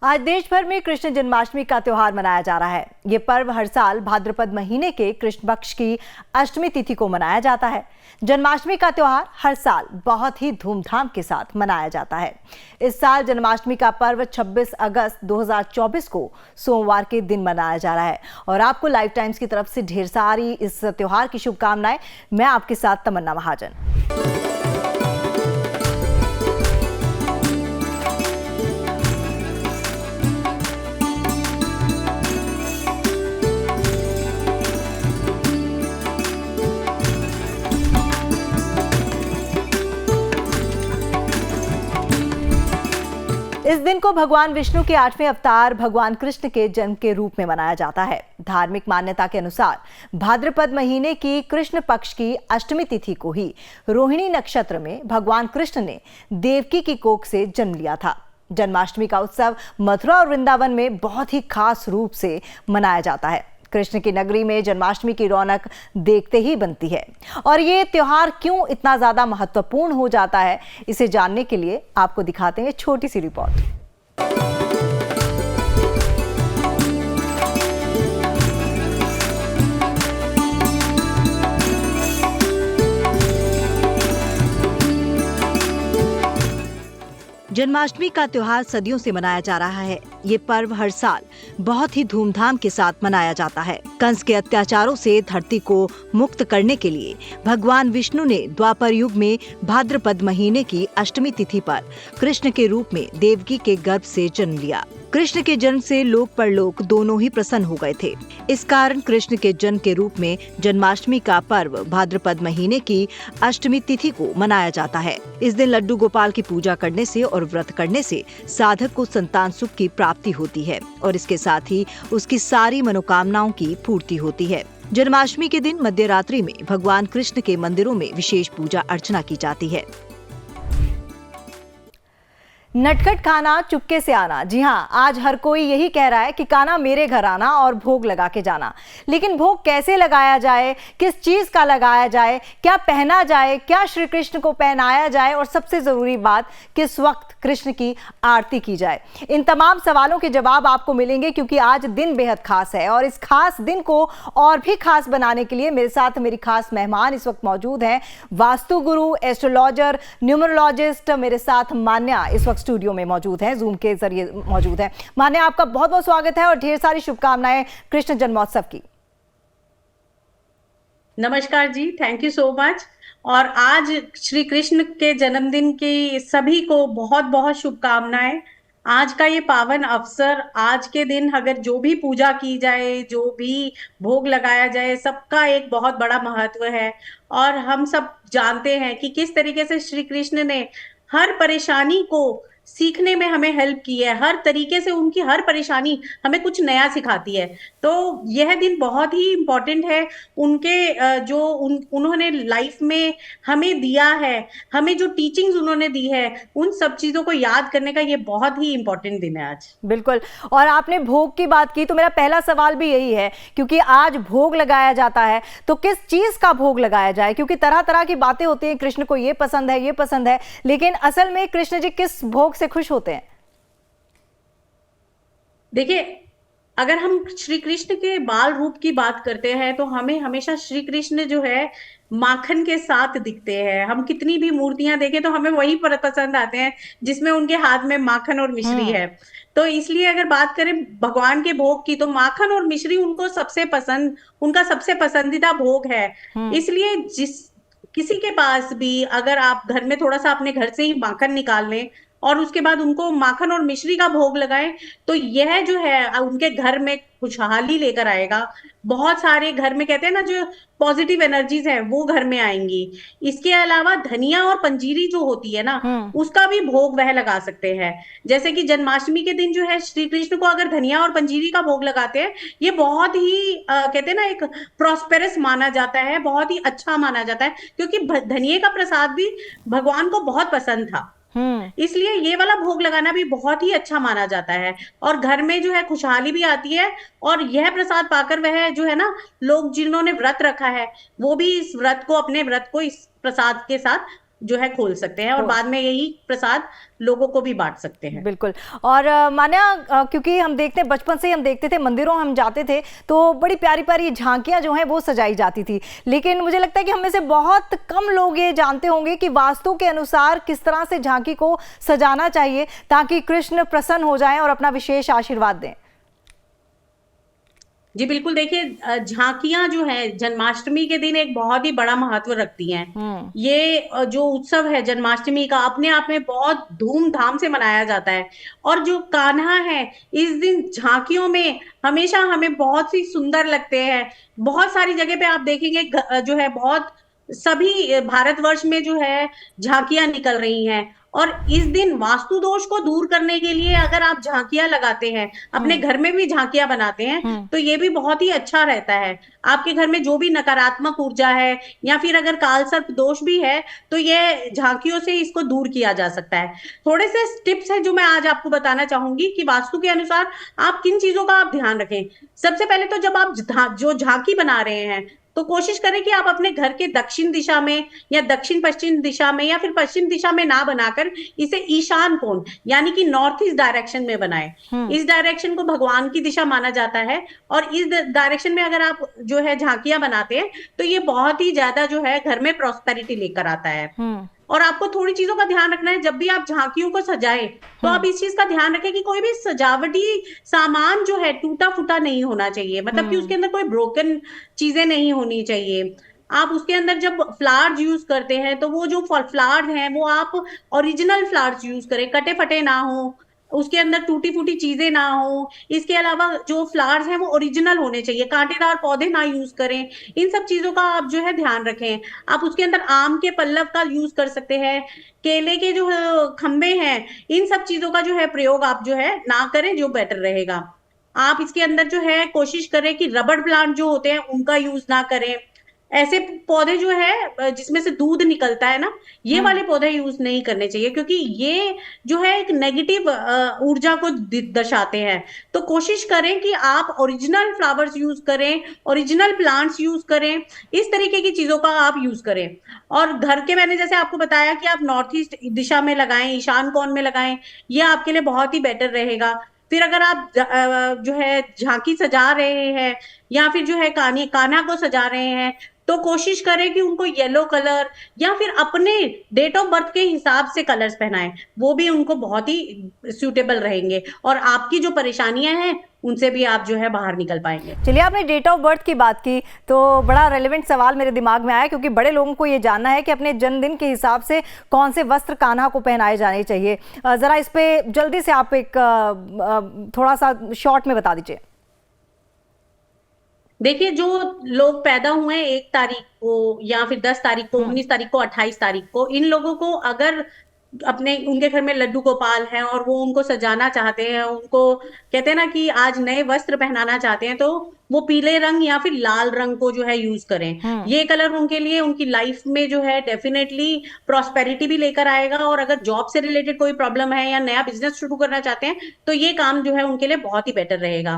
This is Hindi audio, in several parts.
आज देश भर में कृष्ण जन्माष्टमी का त्योहार मनाया जा रहा है। ये पर्व हर साल भाद्रपद महीने के कृष्ण पक्ष की अष्टमी तिथि को मनाया जाता है। जन्माष्टमी का त्योहार हर साल बहुत ही धूमधाम के साथ मनाया जाता है। इस साल जन्माष्टमी का पर्व 26 अगस्त 2024 को सोमवार के दिन मनाया जा रहा है और आपको लाइफ टाइम्स की तरफ से ढेर सारी इस त्योहार की शुभकामनाएं। मैं आपके साथ तमन्ना महाजन। इस दिन को भगवान विष्णु के 8वें अवतार भगवान कृष्ण के जन्म के रूप में मनाया जाता है। धार्मिक मान्यता के अनुसार भाद्रपद महीने की कृष्ण पक्ष की अष्टमी तिथि को ही रोहिणी नक्षत्र में भगवान कृष्ण ने देवकी की कोख से जन्म लिया था। जन्माष्टमी का उत्सव मथुरा और वृंदावन में बहुत ही खास रूप से मनाया जाता है। कृष्ण की नगरी में जन्माष्टमी की रौनक देखते ही बनती है। और ये त्योहार क्यों इतना ज्यादा महत्वपूर्ण हो जाता है, इसे जानने के लिए आपको दिखाते हैं छोटी सी रिपोर्ट। जन्माष्टमी का त्योहार सदियों से मनाया जा रहा है। ये पर्व हर साल बहुत ही धूमधाम के साथ मनाया जाता है। कंस के अत्याचारों से धरती को मुक्त करने के लिए भगवान विष्णु ने द्वापर युग में भाद्रपद महीने की अष्टमी तिथि पर कृष्ण के रूप में देवकी के गर्भ से जन्म लिया। कृष्ण के जन्म से लोक परलोक दोनों ही प्रसन्न हो गए थे। इस कारण कृष्ण के जन्म के रूप में जन्माष्टमी का पर्व भाद्रपद महीने की अष्टमी तिथि को मनाया जाता है। इस दिन लड्डू गोपाल की पूजा करने से और व्रत करने से साधक को संतान सुख की प्राप्ति होती है और इसके साथ ही उसकी सारी मनोकामनाओं की पूर्ति होती है। जन्माष्टमी के दिन मध्य रात्रि में भगवान कृष्ण के मंदिरों में विशेष पूजा अर्चना की जाती है। नटखट खाना चुपके से आना। जी हाँ, आज हर कोई यही कह रहा है कि कान्हा मेरे घर आना और भोग लगा के जाना। लेकिन भोग कैसे लगाया जाए, किस चीज का लगाया जाए, क्या पहना जाए, क्या श्री कृष्ण को पहनाया जाए और सबसे जरूरी बात, किस वक्त कृष्ण की आरती की जाए, इन तमाम सवालों के जवाब आपको मिलेंगे क्योंकि आज दिन बेहद खास है। और इस खास दिन को और भी खास बनाने के लिए मेरे साथ मेरी खास मेहमान इस वक्त मौजूद हैं। वास्तु गुरु, एस्ट्रोलॉजर, न्यूमरोलॉजिस्ट मेरे साथ मान्या इस वक्त स्टूडियो में मौजूद है, जूम के जरिए मौजूद है। मान्या, आपका बहुत बहुत स्वागत है और ढेर सारी शुभकामनाएं कृष्ण जन्मोत्सव की। नमस्कार जी, थैंक यू सो मच। और आज श्री कृष्ण के जन्मदिन की सभी को बहुत बहुत शुभकामनाएं। आज का ये पावन अवसर, आज के दिन अगर जो भी पूजा की जाए, जो भी भोग लगाया जाए, सबका एक बहुत बड़ा महत्व है। और हम सब जानते हैं कि किस तरीके से श्री कृष्ण ने हर परेशानी को सीखने में हमें हेल्प की है। हर तरीके से उनकी हर परेशानी हमें कुछ नया सिखाती है। तो यह दिन बहुत ही इम्पोर्टेंट है। उनके उन्होंने लाइफ में हमें दिया है, हमें जो टीचिंग्स उन्होंने दी है, उन सब चीजों को याद करने का ये बहुत ही इम्पोर्टेंट दिन है आज। बिल्कुल। और आपने भोग की बात की तो मेरा पहला सवाल भी यही है, क्योंकि आज भोग लगाया जाता है तो किस चीज का भोग लगाया जाए, क्योंकि तरह तरह की बातें होती हैं, कृष्ण को ये पसंद है, ये पसंद है, लेकिन असल में कृष्ण जी किस भोग से खुश होते हैं? देखिए, अगर हम श्री कृष्ण के बाल रूप की बात करते हैं तो हमें हमेशा श्री कृष्ण जो है माखन के साथ दिखते हैं। हम कितनी भी मूर्तियां देखें तो हमें वही पसंद आते हैं जिसमें उनके हाथ में माखन और मिश्री है। तो इसलिए अगर बात करें भगवान के भोग की तो माखन और मिश्री उनका सबसे पसंदीदा भोग है। इसलिए किसी के पास भी अगर आप घर में थोड़ा सा अपने घर से ही माखन निकाल लें और उसके बाद उनको माखन और मिश्री का भोग लगाएं तो यह जो है उनके घर में खुशहाली लेकर आएगा। बहुत सारे घर में कहते हैं ना, जो पॉजिटिव एनर्जीज हैं वो घर में आएंगी। इसके अलावा धनिया और पंजीरी जो होती है ना, उसका भी भोग वह लगा सकते हैं। जैसे कि जन्माष्टमी के दिन जो है श्री कृष्ण को अगर धनिया और पंजीरी का भोग लगाते हैं, ये बहुत ही कहते हैं ना, एक प्रॉस्पेरस माना जाता है, बहुत ही अच्छा माना जाता है, क्योंकि धनिये का प्रसाद भी भगवान को बहुत पसंद था। इसलिए ये वाला भोग लगाना भी बहुत ही अच्छा माना जाता है और घर में जो है खुशहाली भी आती है। और यह प्रसाद पाकर वह जो है ना, लोग जिन्होंने व्रत रखा है वो भी इस व्रत को, अपने व्रत को इस प्रसाद के साथ जो है खोल सकते हैं और बाद में यही प्रसाद लोगों को भी बांट सकते हैं। बिल्कुल। और मान्या, क्योंकि हम देखते हैं, बचपन से ही हम देखते थे, मंदिरों हम जाते थे तो बड़ी प्यारी प्यारी झांकियां जो हैं वो सजाई जाती थी, लेकिन मुझे लगता है कि हम में से बहुत कम लोग ये जानते होंगे कि वास्तु के अनुसार किस तरह से झांकी को सजाना चाहिए ताकि कृष्ण प्रसन्न हो जाएं और अपना विशेष आशीर्वाद दें। जी बिल्कुल, देखिए झांकियां जो है जन्माष्टमी के दिन एक बहुत ही बड़ा महत्व रखती हैं। ये जो उत्सव है जन्माष्टमी का अपने आप में बहुत धूमधाम से मनाया जाता है। और जो कान्हा है इस दिन झांकियों में हमेशा हमें बहुत सी सुंदर लगते हैं। बहुत सारी जगह पे आप देखेंगे जो है बहुत सभी भारतवर्ष में जो है झांकियां निकल रही हैं। और इस दिन वास्तु दोष को दूर करने के लिए अगर आप झांकियां लगाते हैं, अपने घर में भी झांकियां बनाते हैं, तो ये भी बहुत ही अच्छा रहता है। आपके घर में जो भी नकारात्मक ऊर्जा है या फिर अगर काल सर्प दोष भी है तो ये झांकियों से इसको दूर किया जा सकता है। थोड़े से टिप्स हैं जो मैं आज आपको बताना चाहूंगी कि वास्तु के अनुसार आप किन चीजों का आप ध्यान रखें। सबसे पहले तो जब आप जो झांकी बना रहे हैं तो कोशिश करें कि आप अपने घर के दक्षिण दिशा में या दक्षिण पश्चिम दिशा में या फिर पश्चिम दिशा में ना बनाकर इसे ईशान कोण यानी कि नॉर्थ ईस्ट डायरेक्शन में बनाएं। इस डायरेक्शन को भगवान की दिशा माना जाता है और इस डायरेक्शन में अगर आप जो है झांकियां बनाते हैं तो ये बहुत ही ज्यादा जो है घर में प्रॉस्पेरिटी लेकर आता है। और आपको थोड़ी चीजों का ध्यान रखना है, जब भी आप झांकियों को सजाएं तो आप इस चीज का ध्यान रखें कि कोई भी सजावटी सामान जो है टूटा फूटा नहीं होना चाहिए, मतलब कि उसके अंदर कोई ब्रोकन चीजें नहीं होनी चाहिए। आप उसके अंदर जब फ्लावर्स यूज करते हैं तो वो जो फ्लावर्स हैं वो आप ओरिजिनल फ्लावर्स यूज करें, कटे फटे ना हो, उसके अंदर टूटी फूटी चीजें ना हो। इसके अलावा जो फ्लावर्स हैं वो ओरिजिनल होने चाहिए, कांटेदार पौधे ना यूज करें। इन सब चीजों का आप जो है ध्यान रखें। आप उसके अंदर आम के पल्लव का यूज कर सकते हैं, केले के जो खंबे हैं, इन सब चीजों का जो है प्रयोग आप जो है ना करें, जो बेटर रहेगा। आप इसके अंदर जो है कोशिश करें कि रबड़ प्लांट जो होते हैं उनका यूज ना करें। ऐसे पौधे जो है जिसमें से दूध निकलता है ना, ये वाले पौधे यूज नहीं करने चाहिए क्योंकि ये जो है एक नेगेटिव ऊर्जा को दर्शाते हैं। तो कोशिश करें कि आप ओरिजिनल फ्लावर्स यूज करें, ओरिजिनल प्लांट्स यूज करें, इस तरीके की चीजों का आप यूज करें। और घर के मैंने जैसे आपको बताया कि आप नॉर्थ ईस्ट दिशा में लगाएं, ईशान कोण में लगाएं, ये आपके लिए बहुत ही बेटर रहेगा। फिर अगर आप जो है झांकी सजा रहे हैं या फिर जो है कान्हा को सजा रहे हैं तो कोशिश करें कि उनको येलो कलर या फिर अपने डेट ऑफ बर्थ के हिसाब से कलर्स पहनाएं, वो भी उनको बहुत ही सूटेबल रहेंगे और आपकी जो परेशानियां हैं उनसे भी आप जो है बाहर निकल पाएंगे। चलिए, आपने डेट ऑफ बर्थ की बात की तो बड़ा रेलेवेंट सवाल मेरे दिमाग में आया, क्योंकि बड़े लोगों को ये जानना है कि अपने जन्मदिन के हिसाब से कौन से वस्त्र कान्हा को पहनाए जाने चाहिए। जरा इस पे जल्दी से आप एक थोड़ा सा शॉर्ट में बता दीजिए। देखिए, जो लोग पैदा हुए हैं 1 तारीख को या फिर 10 तारीख को, 19 तारीख को, 28 तारीख को, इन लोगों को अगर अपने उनके घर में लड्डू गोपाल हैं और वो उनको सजाना चाहते हैं, उनको कहते हैं ना कि आज नए वस्त्र पहनाना चाहते हैं, तो वो पीले रंग या फिर लाल रंग को जो है यूज करें। ये कलर उनके लिए उनकी लाइफ में जो है डेफिनेटली प्रॉस्पेरिटी भी लेकर आएगा। और अगर जॉब से रिलेटेड कोई प्रॉब्लम है या नया बिजनेस शुरू करना चाहते हैं तो ये काम जो है उनके लिए बहुत ही बेटर रहेगा।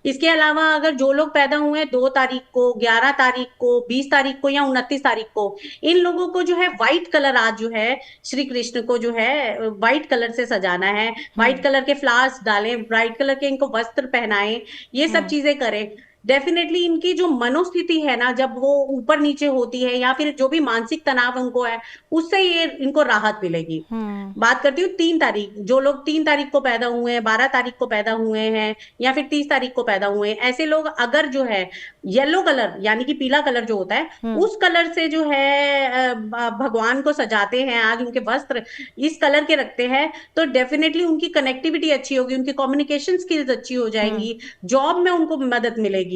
इसके अलावा अगर जो लोग पैदा हुए हैं 2 तारीख को, 11 तारीख को, 20 तारीख को या 29 तारीख को, इन लोगों को जो है व्हाइट कलर आज जो है श्री कृष्ण को जो है व्हाइट कलर से सजाना है। व्हाइट कलर के फ्लावर्स डालें, व्हाइट कलर के इनको वस्त्र पहनाएं, ये सब चीजें करें। डेफिनेटली इनकी जो मनोस्थिति है ना, जब वो ऊपर नीचे होती है या फिर जो भी मानसिक तनाव उनको है, उससे ये इनको राहत मिलेगी। बात करती हूँ 3 तारीख, जो लोग 3 तारीख को पैदा हुए हैं, 12 तारीख को पैदा हुए हैं या फिर 30 तारीख को पैदा हुए हैं, ऐसे लोग अगर जो है येलो कलर यानी कि पीला कलर जो होता है उस कलर से जो है भगवान को सजाते हैं, आज उनके वस्त्र इस कलर के रखते हैं, तो डेफिनेटली उनकी कनेक्टिविटी अच्छी होगी, उनकी कम्युनिकेशन स्किल्स अच्छी हो जाएंगी, जॉब में उनको मदद मिलेगी।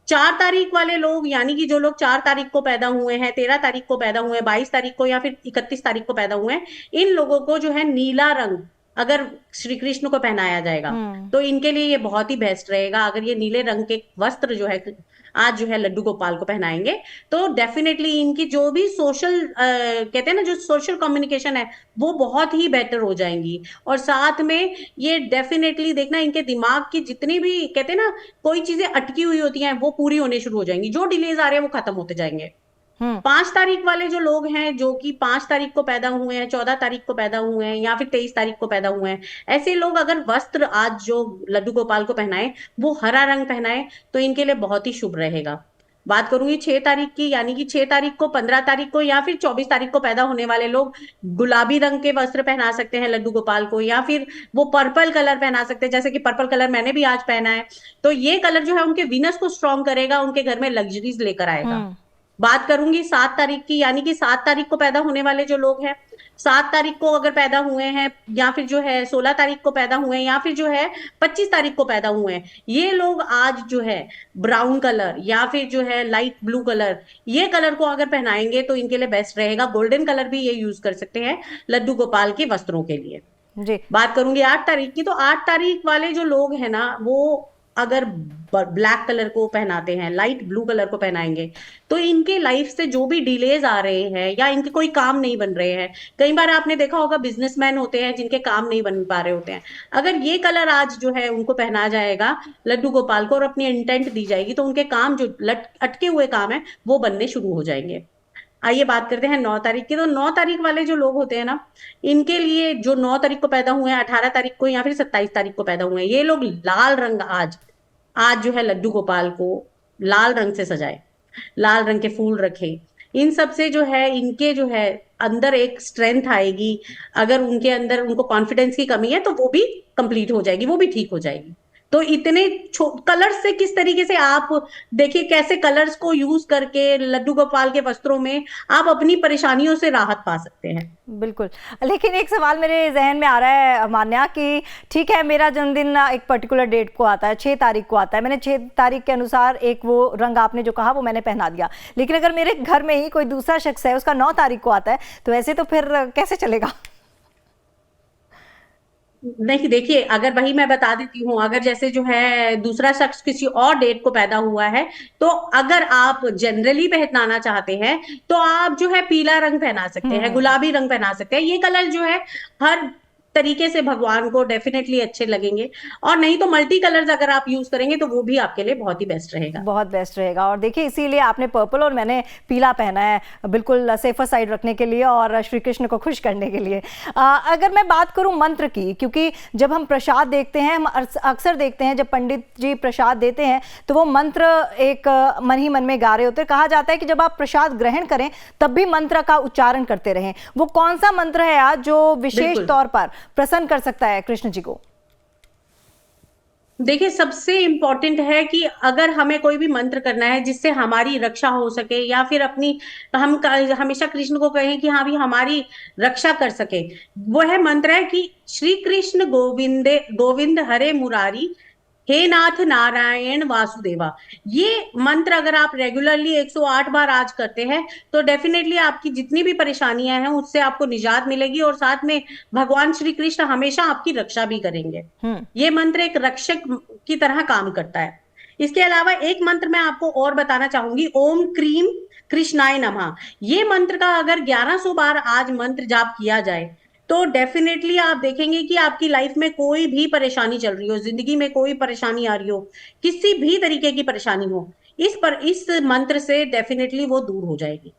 4 तारीख वाले लोग यानी कि जो लोग 4 तारीख को पैदा हुए हैं, 13 तारीख को पैदा हुए हैं, 22 तारीख को या फिर 31 तारीख को पैदा हुए हैं, इन लोगों को जो है नीला रंग अगर श्री कृष्ण को पहनाया जाएगा तो इनके लिए ये बहुत ही बेस्ट रहेगा। अगर ये नीले रंग के वस्त्र जो है आज जो है लड्डू गोपाल को पहनाएंगे तो डेफिनेटली इनकी जो भी सोशल कहते हैं ना, जो सोशल कम्युनिकेशन है वो बहुत ही बेटर हो जाएंगी। और साथ में ये डेफिनेटली देखना, इनके दिमाग की जितनी भी कहते हैं ना कोई चीजें अटकी हुई होती हैं वो पूरी होने शुरू हो जाएंगी, जो डिलेज आ रहे हैं वो खत्म होते जाएंगे। 5 तारीख वाले जो लोग हैं, जो कि 5 तारीख को पैदा हुए हैं, 14 तारीख को पैदा हुए हैं, या फिर 23 तारीख को पैदा हुए हैं, ऐसे लोग अगर वस्त्र आज जो लड्डू गोपाल को पहनाए वो हरा रंग पहनाए तो इनके लिए बहुत ही शुभ रहेगा। बात करूंगी 6 तारीख की, यानी कि 6 तारीख को, 15 तारीख को या फिर 24 तारीख को पैदा होने वाले लोग गुलाबी रंग के वस्त्र पहना सकते हैं लड्डू गोपाल को, या फिर वो पर्पल कलर पहना सकते हैं, जैसे कि पर्पल कलर मैंने भी आज पहना है। तो ये कलर जो है उनके वीनस को स्ट्रॉन्ग करेगा, उनके घर में लग्जरीज लेकर आएगा। बात करूंगी 7 तारीख की, यानी कि 7 तारीख को पैदा होने वाले जो लोग हैं, 7 तारीख को अगर पैदा हुए हैं, या फिर जो है 16 तारीख को पैदा हुए हैं, या फिर जो है 25 तारीख को पैदा हुए हैं, ये लोग आज जो है ब्राउन कलर या फिर जो है लाइट ब्लू कलर, ये कलर को अगर पहनाएंगे तो इनके लिए बेस्ट रहेगा। गोल्डन कलर भी ये यूज कर सकते हैं लड्डू गोपाल के वस्त्रों के लिए। जी। बात करूंगी 8 तारीख की, तो 8 तारीख वाले जो लोग हैं ना, वो अगर ब्लैक कलर को पहनाते हैं, लाइट ब्लू कलर को पहनाएंगे, तो इनके लाइफ से जो भी डिलेज आ रहे हैं या इनके कोई काम नहीं बन रहे हैं, कई बार आपने देखा होगा बिजनेसमैन होते हैं जिनके काम नहीं बन पा रहे होते हैं, अगर ये कलर आज जो है उनको पहना जाएगा लड्डू गोपाल को और अपनी इंटेंट दी जाएगी तो उनके काम जो अटके हुए काम है वो बनने शुरू हो जाएंगे। आइए बात करते हैं 9 तारीख की। तो 9 तारीख वाले जो लोग होते हैं ना, इनके लिए जो 9 तारीख को पैदा हुए हैं, 18 तारीख को या फिर 27 तारीख को पैदा हुए हैं, ये लोग लाल रंग आज जो है लड्डू गोपाल को लाल रंग से सजाए, लाल रंग के फूल रखे। इन सब से जो है इनके जो है अंदर एक स्ट्रेंथ आएगी। अगर उनके अंदर उनको कॉन्फिडेंस की कमी है तो वो भी कंप्लीट हो जाएगी, वो भी ठीक हो जाएगी। तो इतने कलर्स से किस तरीके से आप देखिए, कैसे कलर्स को यूज करके लड्डू गोपाल के वस्त्रों में आप अपनी परेशानियों से राहत पा सकते हैं। बिल्कुल। लेकिन एक सवाल मेरे जहन में आ रहा है मान्या कि ठीक है, मेरा जन्मदिन एक पर्टिकुलर डेट को आता है, 6 तारीख को आता है, मैंने 6 तारीख के अनुसार एक वो रंग आपने जो कहा वो मैंने पहना दिया, लेकिन अगर मेरे घर में ही कोई दूसरा शख्स है उसका 9 तारीख को आता है, तो ऐसे तो फिर कैसे चलेगा? नहीं, देखिए, अगर वही मैं बता देती हूँ, अगर जैसे जो है दूसरा शख्स किसी और डेट को पैदा हुआ है, तो अगर आप जनरली पहनाना चाहते हैं तो आप जो है पीला रंग पहना सकते हैं, गुलाबी रंग पहना सकते हैं। ये कलर जो है हर तरीके से भगवान को डेफिनेटली अच्छे लगेंगे। और नहीं तो मल्टी कलर्स अगर आप यूज करेंगे तो वो भी आपके लिए बहुत ही बेस्ट रहेगा, बहुत बेस्ट रहेगा। और देखिए, इसीलिए आपने पर्पल और मैंने पीला पहना है, बिल्कुल सेफर साइड रखने के लिए और श्री कृष्ण को खुश करने के लिए। अगर मैं बात करूं मंत्र की, क्योंकि जब हम प्रसाद देखते हैं, हम अक्सर देखते हैं जब पंडित जी प्रसाद देते हैं तो वो मंत्र एक मन ही मन में गा रहे होते हैं। कहा जाता है कि जब आप प्रसाद ग्रहण करें तब भी मंत्र का उच्चारण करते रहें। वो कौन सा मंत्र है आज जो विशेष तौर पर प्रसन्न कर सकता है कृष्ण जी को? देखिए, सबसे इंपॉर्टेंट है कि अगर हमें कोई भी मंत्र करना है जिससे हमारी रक्षा हो सके, या फिर अपनी हम हमेशा कृष्ण को कहें कि हाँ भी हमारी रक्षा कर सके, वो है मंत्र है कि श्री कृष्ण गोविंदे गोविंद हरे मुरारी, हे नाथ नारायण वासुदेवा। ये मंत्र अगर आप रेगुलरली 108 बार आज करते हैं तो डेफिनेटली आपकी जितनी भी परेशानियां हैं उससे आपको निजात मिलेगी, और साथ में भगवान श्री कृष्ण हमेशा आपकी रक्षा भी करेंगे। ये मंत्र एक रक्षक की तरह काम करता है। इसके अलावा एक मंत्र मैं आपको और बताना चाहूंगी, ओम क्रीम कृष्णाय नमः। ये मंत्र का अगर 1100 बार आज मंत्र जाप किया जाए तो डेफिनेटली आप देखेंगे कि आपकी लाइफ में कोई भी परेशानी चल रही हो, जिंदगी में कोई परेशानी आ रही हो, किसी भी तरीके की परेशानी हो, इस मंत्र से डेफिनेटली वो दूर हो जाएगी।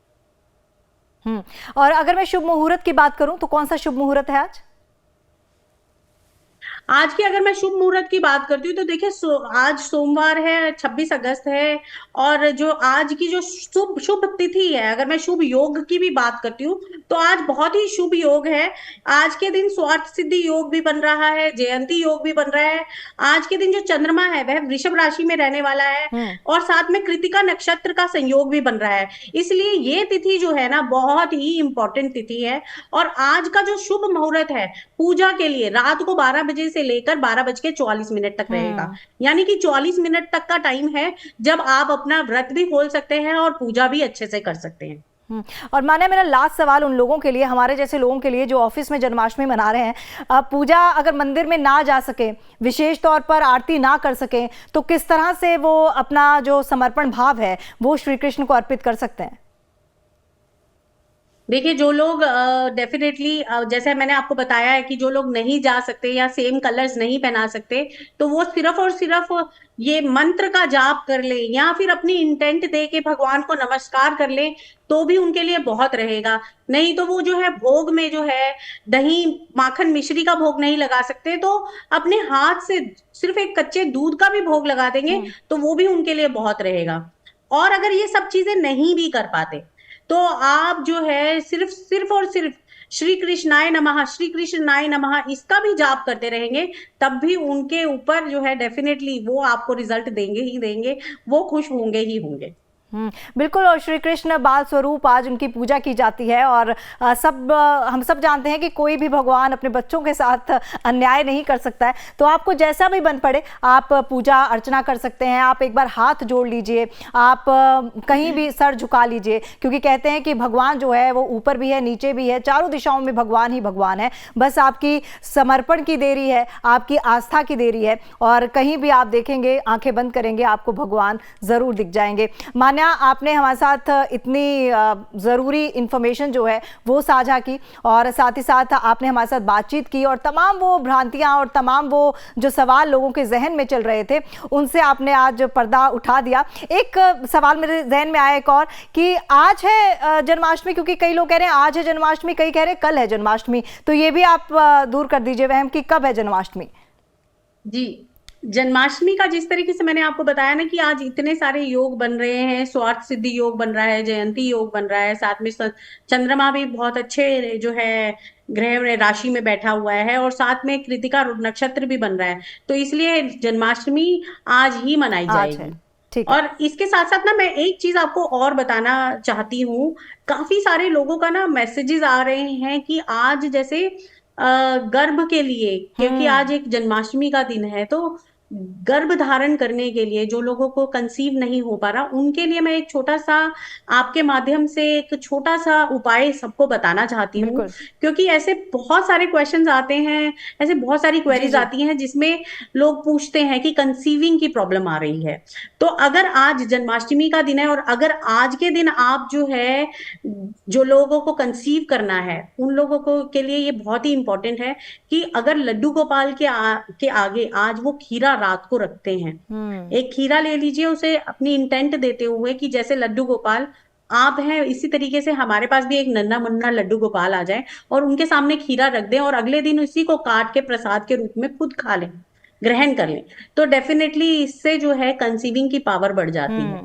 और अगर मैं शुभ मुहूर्त की बात करूं तो कौन सा शुभ मुहूर्त है आज? आज की अगर मैं शुभ मुहूर्त की बात करती हूँ तो देखिए, आज सोमवार है, 26 अगस्त है, और जो आज की जो शुभ तिथि है, अगर मैं शुभ योग की भी बात करती हूँ तो आज बहुत ही शुभ योग है। आज के दिन स्वार्थ सिद्धि योग भी बन रहा है, जयंती योग भी बन रहा है। आज के दिन जो चंद्रमा है वह वृषभ राशि में रहने वाला है, और साथ में कृतिका नक्षत्र का संयोग भी बन रहा है। इसलिए ये तिथि जो है ना बहुत ही इंपॉर्टेंट तिथि है। और आज का जो शुभ मुहूर्त है पूजा के लिए रात को 12 बजे से लेकर 12:44 तक रहेगा, यानी कि 44 मिनट तक का टाइम है जब आप अपना व्रत भी खोल सकते हैं और पूजा भी अच्छे से कर सकते हैं। और माने मेरा लास्ट सवाल उन लोगों के लिए, हमारे जैसे लोगों के लिए जो ऑफिस में जन्माष्टमी मना रहे हैं, पूजा अगर मंदिर में ना जा सके, विशेष तौर पर आरती ना कर सके, तो किस तरह से वो अपना जो समर्पण भाव है वो श्री कृष्ण को अर्पित कर सकते हैं? देखिए, जो लोग डेफिनेटली जैसे मैंने आपको बताया है कि जो लोग नहीं जा सकते या सेम कलर्स नहीं पहना सकते, तो वो सिर्फ और सिर्फ ये मंत्र का जाप कर ले या फिर अपनी इंटेंट दे के भगवान को नमस्कार कर ले, तो भी उनके लिए बहुत रहेगा। नहीं तो वो जो है भोग में जो है दही, माखन, मिश्री का भोग नहीं लगा सकते, तो अपने हाथ से सिर्फ एक कच्चे दूध का भी भोग लगा देंगे, तो वो भी उनके लिए बहुत रहेगा। और अगर ये सब चीजें नहीं भी कर पाते, तो आप जो है सिर्फ सिर्फ और सिर्फ श्री कृष्णाय नमः, श्री कृष्णाय नमः इसका भी जाप करते रहेंगे, तब भी उनके ऊपर जो है डेफिनेटली वो आपको रिजल्ट देंगे ही देंगे, वो खुश होंगे ही होंगे। बिल्कुल। और श्री कृष्ण बाल स्वरूप आज उनकी पूजा की जाती है, और हम सब जानते हैं कि कोई भी भगवान अपने बच्चों के साथ अन्याय नहीं कर सकता है। तो आपको जैसा भी बन पड़े आप पूजा अर्चना कर सकते हैं। आप एक बार हाथ जोड़ लीजिए, आप कहीं भी सर झुका लीजिए, क्योंकि कहते हैं कि भगवान जो है वो ऊपर भी है, नीचे भी है, चारों दिशाओं में भगवान ही भगवान है। बस आपकी समर्पण की देरी है, आपकी आस्था की देरी है, और कहीं भी आप देखेंगे, आंखें बंद करेंगे, आपको भगवान जरूर दिख जाएंगे। मान्या, आपने हमारे साथ इतनी ज़रूरी इंफॉर्मेशन जो है वो साझा की, और साथ ही साथ आपने हमारे साथ बातचीत की, और तमाम वो भ्रांतियां और तमाम वो जो सवाल लोगों के जहन में चल रहे थे उनसे आपने आज पर्दा उठा दिया। एक सवाल मेरे जहन में आया एक और, कि आज है जन्माष्टमी, क्योंकि कई लोग कह रहे हैं आज है जन्माष्टमी, कई कह रहे हैं कल है जन्माष्टमी, तो ये भी आप दूर कर दीजिए वहम कि कब है जन्माष्टमी। जी, जन्माष्टमी का जिस तरीके से मैंने आपको बताया ना कि आज इतने सारे योग बन रहे हैं, स्वार्थ सिद्धि योग बन रहा है, जयंती योग बन रहा है, साथ में चंद्रमा भी बहुत अच्छे जो है ग्रह राशि में बैठा हुआ है, और साथ में कृतिका नक्षत्र भी बन रहा है, तो इसलिए जन्माष्टमी आज ही मनाई जाएगी। ठीक है। और इसके साथ साथ ना मैं एक चीज आपको और बताना चाहती हूँ, काफी सारे लोगों का ना मैसेजेस आ रहे हैं कि आज जैसे गर्भ के लिए, क्योंकि आज एक जन्माष्टमी का दिन है, तो गर्भ धारण करने के लिए जो लोगों को कंसीव नहीं हो पा रहा, उनके लिए मैं एक छोटा सा आपके माध्यम से एक छोटा सा उपाय सबको बताना चाहती हूँ, क्योंकि ऐसे बहुत सारे क्वेश्चंस आते हैं, ऐसे बहुत सारी क्वेरीज आती हैं जिसमें लोग पूछते हैं कि कंसीविंग की प्रॉब्लम आ रही है। तो अगर आज जन्माष्टमी का दिन है, और अगर आज के दिन आप जो है जो लोगों को कंसीव करना है, उन लोगों को के लिए ये बहुत ही इंपॉर्टेंट है कि अगर लड्डू गोपाल के आगे आज वो खीरा रात को रखते हैं, एक खीरा ले लीजिए, उसे अपनी इंटेंट देते हुए कि जैसे लड्डू गोपाल आप हैं, इसी तरीके से हमारे पास भी एक नन्हा मुन्ना लड्डू गोपाल आ जाए, और उनके सामने खीरा रख दें, और अगले दिन उसी को काट के प्रसाद के रूप में खुद खा लें, ग्रहण कर लें, तो डेफिनेटली इससे जो है कंसीविंग की पावर बढ़ जाती है।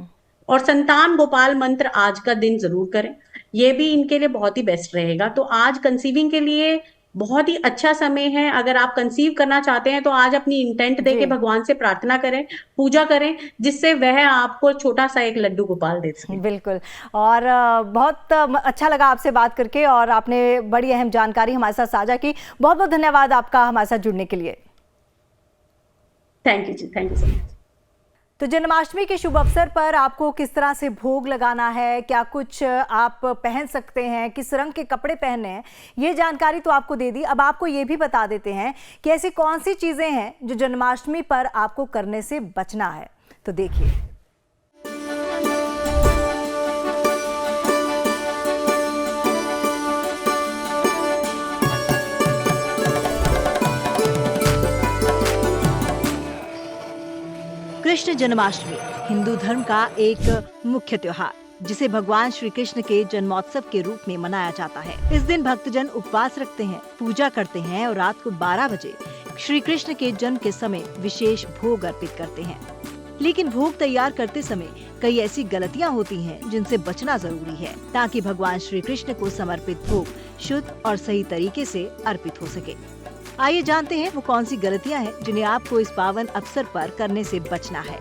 और संतान गोपाल मंत्र आज का दिन जरूर करें, ये भी इनके लिए बहुत ही बेस्ट रहेगा। तो आज कंसीविंग के लिए बहुत ही अच्छा समय है। अगर आप कंसीव करना चाहते हैं तो आज अपनी इंटेंट देके भगवान से प्रार्थना करें, पूजा करें, जिससे वह आपको छोटा सा एक लड्डू गोपाल दे सके। बिल्कुल। और बहुत अच्छा लगा आपसे बात करके, और आपने बड़ी अहम जानकारी हमारे साथ साझा की। बहुत बहुत धन्यवाद आपका हमारे साथ जुड़ने के लिए। थैंक यू जी, थैंक यू सो मच। तो जन्माष्टमी के शुभ अवसर पर आपको किस तरह से भोग लगाना है, क्या कुछ आप पहन सकते हैं, किस रंग के कपड़े पहनने हैं, ये जानकारी तो आपको दे दी। अब आपको ये भी बता देते हैं कि ऐसी कौन सी चीज़ें हैं जो जन्माष्टमी पर आपको करने से बचना है। तो देखिए, कृष्ण जन्माष्टमी हिंदू धर्म का एक मुख्य त्योहार, जिसे भगवान श्री कृष्ण के जन्मोत्सव के रूप में मनाया जाता है। इस दिन भक्तजन उपवास रखते हैं, पूजा करते हैं, और रात को 12 बजे श्री कृष्ण के जन्म के समय विशेष भोग अर्पित करते हैं। लेकिन भोग तैयार करते समय कई ऐसी गलतियां होती हैं जिनसे बचना जरूरी है, ताकि भगवान श्री कृष्ण को समर्पित भोग शुद्ध और सही तरीके से अर्पित हो सके। आइए जानते हैं वो कौन सी गलतियां हैं जिन्हें आपको इस पावन अवसर पर करने से बचना है।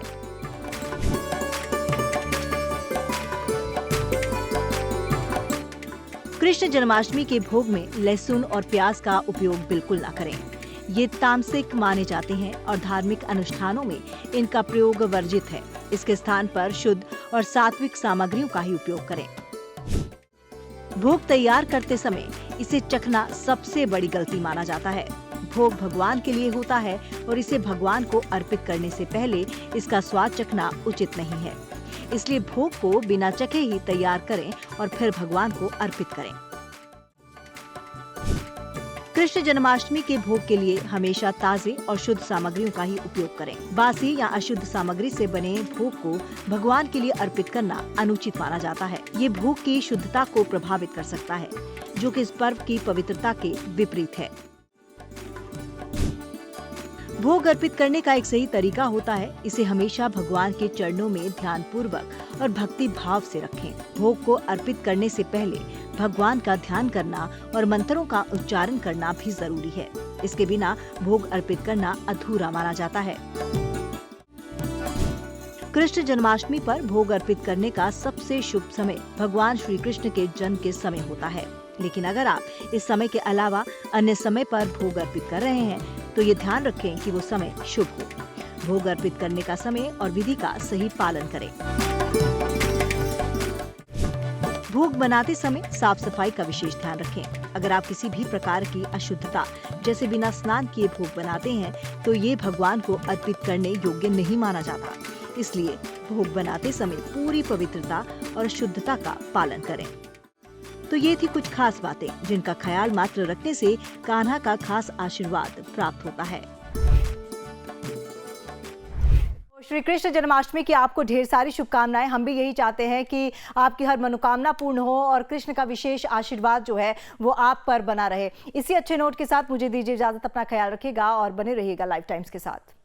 कृष्ण जन्माष्टमी के भोग में लहसुन और प्याज का उपयोग बिल्कुल न करें। ये तामसिक माने जाते हैं और धार्मिक अनुष्ठानों में इनका प्रयोग वर्जित है। इसके स्थान पर शुद्ध और सात्विक सामग्रियों का ही उपयोग करें। भोग तैयार करते समय इसे चखना सबसे बड़ी गलती माना जाता है। भोग भगवान के लिए होता है और इसे भगवान को अर्पित करने से पहले इसका स्वाद चखना उचित नहीं है। इसलिए भोग को बिना चखे ही तैयार करें और फिर भगवान को अर्पित करें। कृष्ण जन्माष्टमी के भोग के लिए हमेशा ताजे और शुद्ध सामग्रियों का ही उपयोग करें। बासी या अशुद्ध सामग्री से बने भोग को भगवान के लिए अर्पित करना अनुचित माना जाता है। ये भोग की शुद्धता को प्रभावित कर सकता है, जो कि इस पर्व की पवित्रता के विपरीत है। भोग अर्पित करने का एक सही तरीका होता है, इसे हमेशा भगवान के चरणों में ध्यान पूर्वक और भक्ति भाव से रखें। भोग को अर्पित करने से पहले भगवान का ध्यान करना और मंत्रों का उच्चारण करना भी जरूरी है। इसके बिना भोग अर्पित करना अधूरा माना जाता है। कृष्ण जन्माष्टमी पर भोग अर्पित करने का सबसे शुभ समय भगवान श्री कृष्ण के जन्म के समय होता है। लेकिन अगर आप इस समय के अलावा अन्य समय पर भोग अर्पित कर रहे हैं तो ये ध्यान रखें कि वो समय शुभ हो। भोग अर्पित करने का समय और विधि का सही पालन करें। भोग बनाते समय साफ सफाई का विशेष ध्यान रखें। अगर आप किसी भी प्रकार की अशुद्धता जैसे बिना स्नान किए भोग बनाते हैं तो ये भगवान को अर्पित करने योग्य नहीं माना जाता। इसलिए भोग बनाते समय पूरी पवित्रता और शुद्धता का पालन करें। तो ये थी कुछ खास बातें जिनका ख्याल मात्र रखने से कान्हा का खास आशीर्वाद प्राप्त होता है। श्री कृष्ण जन्माष्टमी की आपको ढेर सारी शुभकामनाएं। हम भी यही चाहते हैं कि आपकी हर मनोकामना पूर्ण हो और कृष्ण का विशेष आशीर्वाद जो है वो आप पर बना रहे। इसी अच्छे नोट के साथ मुझे दीजिए इजाजत। अपना ख्याल रखिएगा और बने रहिएगा लाइफ टाइम्स के साथ।